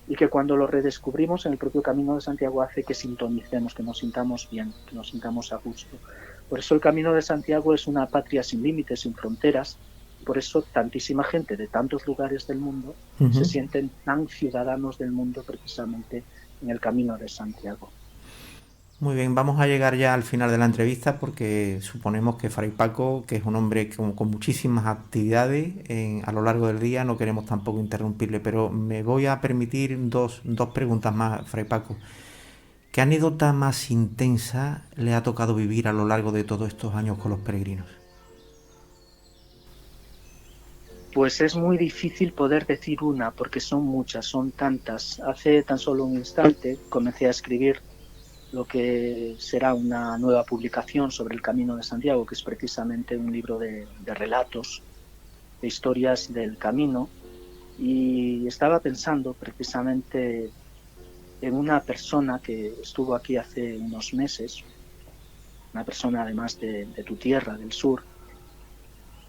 y que cuando lo redescubrimos en el propio Camino de Santiago hace que sintonicemos, que nos sintamos bien, que nos sintamos a gusto. Por eso el Camino de Santiago es una patria sin límites, sin fronteras. Por eso tantísima gente de tantos lugares del mundo se sienten tan ciudadanos del mundo precisamente en el Camino de Santiago. Muy bien, vamos a llegar ya al final de la entrevista, porque suponemos que Fray Paco, que es un hombre con muchísimas actividades a lo largo del día, no queremos tampoco interrumpirle, pero me voy a permitir dos preguntas más, Fray Paco. ¿Qué anécdota más intensa le ha tocado vivir a lo largo de todos estos años con los peregrinos? Pues es muy difícil poder decir una, porque son muchas, son tantas. Hace tan solo un instante comencé a escribir lo que será una nueva publicación sobre el Camino de Santiago, que es precisamente un libro de relatos, de historias del camino, y estaba pensando precisamente en una persona que estuvo aquí hace unos meses, una persona además de tu tierra, del sur,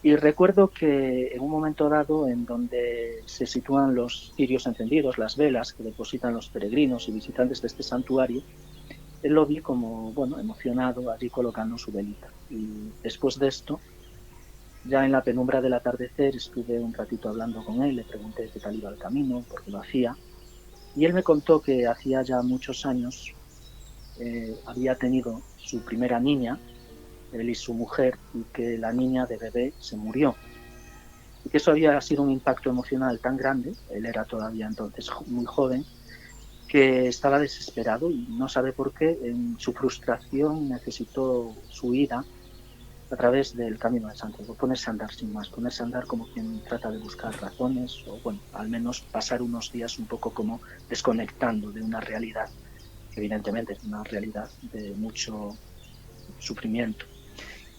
y recuerdo que en un momento dado en donde se sitúan los cirios encendidos, las velas que depositan los peregrinos y visitantes de este santuario, él lo vi como, bueno, emocionado allí colocando su velita. Y después de esto, ya en la penumbra del atardecer, estuve un ratito hablando con él, le pregunté qué tal iba el camino, por qué lo hacía, y él me contó que hacía ya muchos años había tenido su primera niña, él y su mujer, y que la niña de bebé se murió. Y que eso había sido un impacto emocional tan grande, él era todavía entonces muy joven, que estaba desesperado y no sabe por qué, en su frustración necesitó su ida a través del Camino de Santiago, ponerse a andar sin más, ponerse a andar como quien trata de buscar razones, o bueno, al menos pasar unos días un poco como desconectando de una realidad, que evidentemente es una realidad de mucho sufrimiento.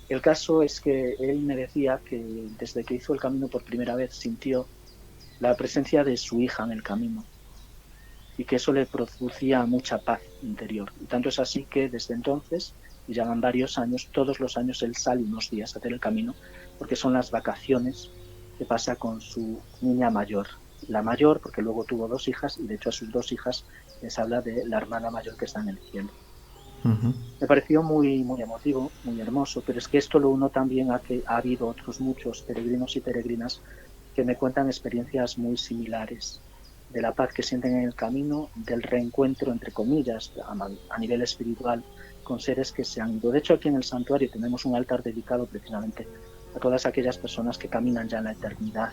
El caso es que él me decía que desde que hizo el camino por primera vez sintió la presencia de su hija en el camino, y que eso le producía mucha paz, interior. Y tanto es así que desde entonces, y ya van varios años, todos los años él sale unos días a hacer el camino, porque son las vacaciones que pasa con su niña mayor. La mayor, porque luego tuvo 2 hijas, y de hecho a sus 2 hijas les habla de la hermana mayor que está en el cielo. Me pareció muy, muy emotivo, muy hermoso, pero es que esto lo uno también a que ha habido otros muchos peregrinos y peregrinas que me cuentan experiencias muy similares, de la paz que sienten en el camino, del reencuentro, entre comillas, a nivel espiritual, con seres que se han ido. De hecho, aquí en el santuario tenemos un altar dedicado precisamente a todas aquellas personas que caminan ya en la eternidad,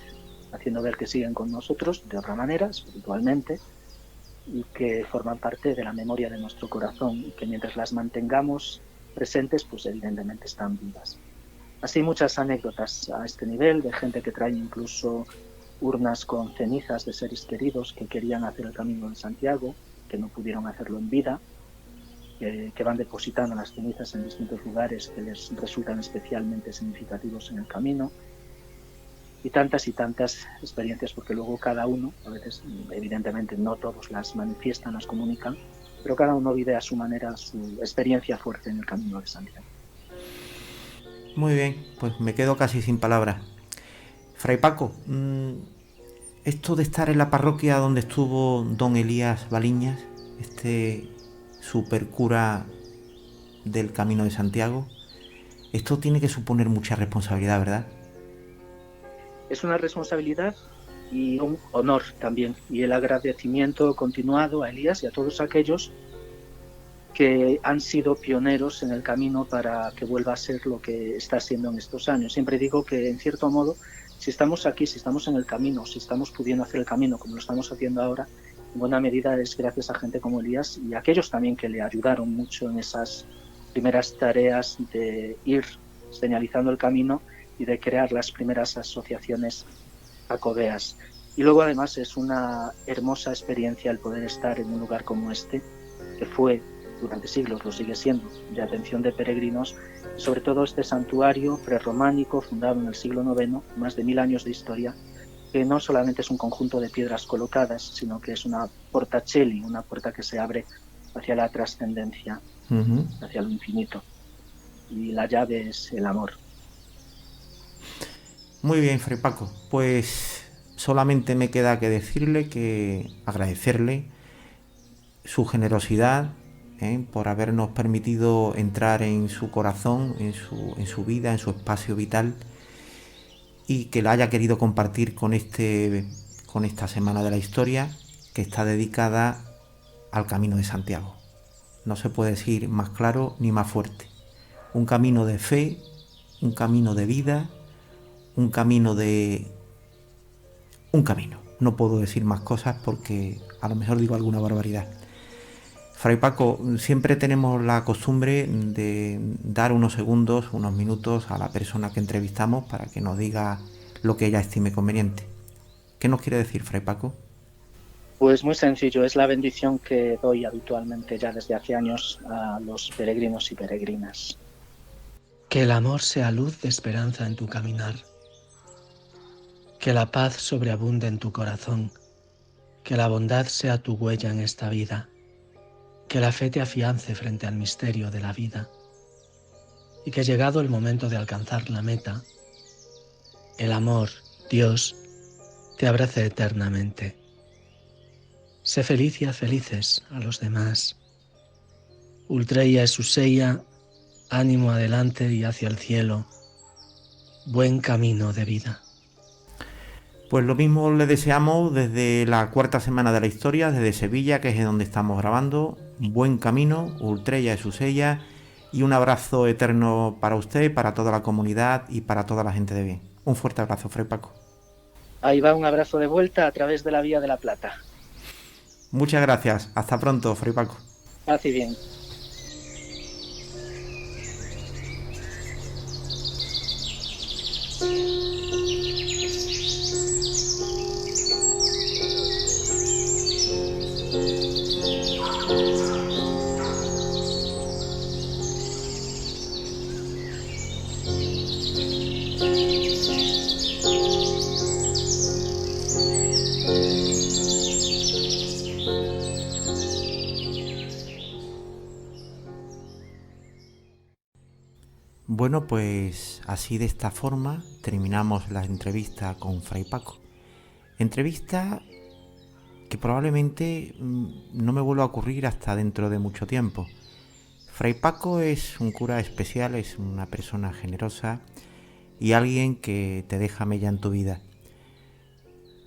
haciendo ver que siguen con nosotros de otra manera, espiritualmente, y que forman parte de la memoria de nuestro corazón, y que mientras las mantengamos presentes, pues evidentemente están vivas. Así muchas anécdotas a este nivel, de gente que trae incluso urnas con cenizas de seres queridos que querían hacer el Camino de Santiago, que no pudieron hacerlo en vida, que van depositando las cenizas en distintos lugares que les resultan especialmente significativos en el camino, y tantas experiencias, porque luego cada uno, a veces evidentemente no todos las manifiestan, las comunican, pero cada uno vive a su manera su experiencia fuerte en el Camino de Santiago. Muy bien, pues me quedo casi sin palabras. Fray Paco, esto de estar en la parroquia donde estuvo don Elías Baliñas, este supercura del Camino de Santiago, esto tiene que suponer mucha responsabilidad, ¿verdad? Es una responsabilidad y un honor también, y el agradecimiento continuado a Elías y a todos aquellos que han sido pioneros en el camino para que vuelva a ser lo que está siendo en estos años. Siempre digo que, en cierto modo, si estamos aquí, si estamos en el camino, si estamos pudiendo hacer el camino como lo estamos haciendo ahora, en buena medida es gracias a gente como Elías y a aquellos también que le ayudaron mucho en esas primeras tareas de ir señalizando el camino y de crear las primeras asociaciones jacobeas. Y luego además es una hermosa experiencia el poder estar en un lugar como este, que fue durante siglos, lo sigue siendo, de atención de peregrinos, y sobre todo este santuario prerrománico fundado en el siglo IX, más de 1000 años de historia, que no solamente es un conjunto de piedras colocadas, sino que es una portacelli, una puerta que se abre hacia la trascendencia, hacia lo infinito. Y la llave es el amor. Muy bien, Fray Paco, pues solamente me queda que agradecerle su generosidad, por habernos permitido entrar en su corazón, en su vida, en su espacio vital, y que la haya querido compartir con esta Semana de la Historia, que está dedicada al Camino de Santiago. No se puede decir más claro ni más fuerte. Un camino de fe, un camino de vida, un camino. No puedo decir más cosas porque a lo mejor digo alguna barbaridad. Fray Paco, siempre tenemos la costumbre de dar unos segundos, unos minutos a la persona que entrevistamos para que nos diga lo que ella estime conveniente. ¿Qué nos quiere decir, Fray Paco? Pues muy sencillo, es la bendición que doy habitualmente ya desde hace años a los peregrinos y peregrinas. Que el amor sea luz de esperanza en tu caminar. Que la paz sobreabunde en tu corazón. Que la bondad sea tu huella en esta vida. Que la fe te afiance frente al misterio de la vida. Y que llegado el momento de alcanzar la meta, el amor, Dios, te abrace eternamente. Sé feliz y haz felices a los demás. Ultreia Esuseia, ánimo adelante y hacia el cielo. Buen camino de vida. Pues lo mismo le deseamos desde la cuarta semana de la historia, desde Sevilla, que es donde estamos grabando. Buen camino, Ultreia Esuseia, y un abrazo eterno para usted, para toda la comunidad y para toda la gente de bien. Un fuerte abrazo, Fray Paco. Ahí va un abrazo de vuelta a través de la Vía de la Plata. Muchas gracias. Hasta pronto, Fray Paco. Paz y bien. Bueno, pues así de esta forma terminamos la entrevista con Fray Paco. Entrevista que probablemente no me vuelva a ocurrir hasta dentro de mucho tiempo. Fray Paco es un cura especial, es una persona generosa y alguien que te deja mella en tu vida.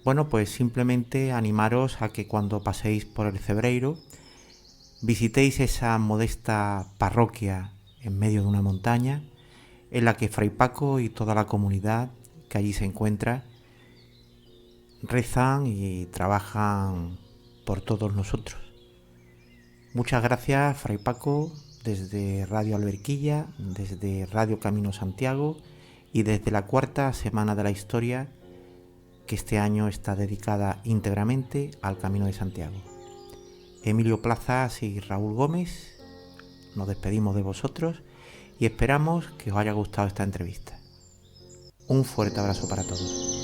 Bueno, pues simplemente animaros a que cuando paséis por el Cebreiro visitéis esa modesta parroquia en medio de una montaña en la que Fray Paco y toda la comunidad que allí se encuentra rezan y trabajan por todos nosotros. Muchas gracias, Fray Paco, desde Radio Alberquilla, desde Radio Camino Santiago y desde la cuarta semana de la historia, que este año está dedicada íntegramente al Camino de Santiago. Emilio Plazas y Raúl Gómez, nos despedimos de vosotros y esperamos que os haya gustado esta entrevista. Un fuerte abrazo para todos.